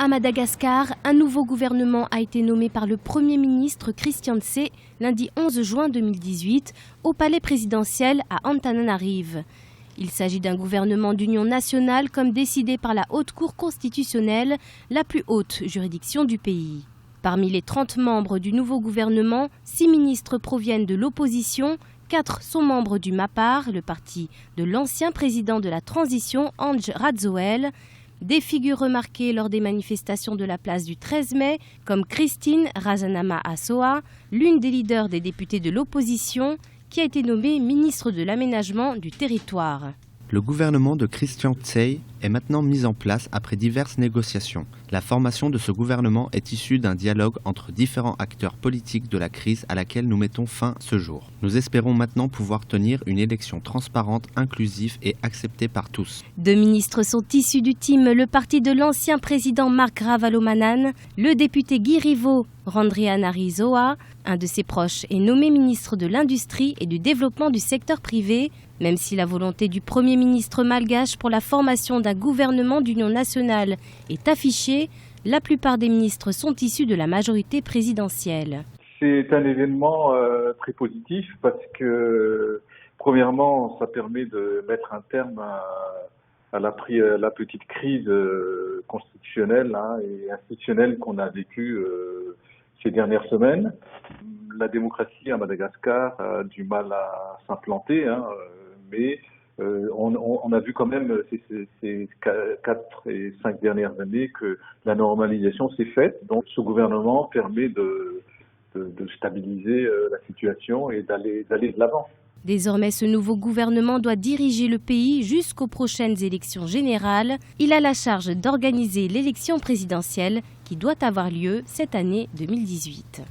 À Madagascar, un nouveau gouvernement a été nommé par le Premier ministre Christian Tse lundi 11 juin 2018 au palais présidentiel à Antananarive. Il s'agit d'un gouvernement d'union nationale comme décidé par la Haute Cour constitutionnelle, la plus haute juridiction du pays. Parmi les 30 membres du nouveau gouvernement, 6 ministres proviennent de l'opposition, 4 sont membres du MAPAR, le parti de l'ancien président de la transition, Andj Radzoel. Des figures remarquées lors des manifestations de la place du 13 mai, comme Christine Razanama Assoa, l'une des leaders des députés de l'opposition, qui a été nommée ministre de l'aménagement du territoire. Le gouvernement de Christian Tse est maintenant mis en place après diverses négociations. La formation de ce gouvernement est issue d'un dialogue entre différents acteurs politiques de la crise à laquelle nous mettons fin ce jour. Nous espérons maintenant pouvoir tenir une élection transparente, inclusive et acceptée par tous. 2 ministres sont issus du team, le parti de l'ancien président Marc Ravalomanan, le député Guy Riveau Randrianarizoa. Un de ses proches est nommé ministre de l'Industrie et du Développement du secteur privé. Même si la volonté du Premier ministre malgache pour la formation d'un gouvernement d'union nationale est affichée, la plupart des ministres sont issus de la majorité présidentielle. C'est un événement très positif parce que, premièrement, ça permet de mettre un terme à la petite crise constitutionnelle et institutionnelle qu'on a vécue ces dernières semaines. La démocratie à Madagascar a du mal à s'implanter, mais on a vu quand même ces 4 et 5 dernières années que la normalisation s'est faite. Donc ce gouvernement permet de stabiliser la situation et d'aller de l'avant. Désormais, ce nouveau gouvernement doit diriger le pays jusqu'aux prochaines élections générales. Il a la charge d'organiser l'élection présidentielle qui doit avoir lieu cette année 2018.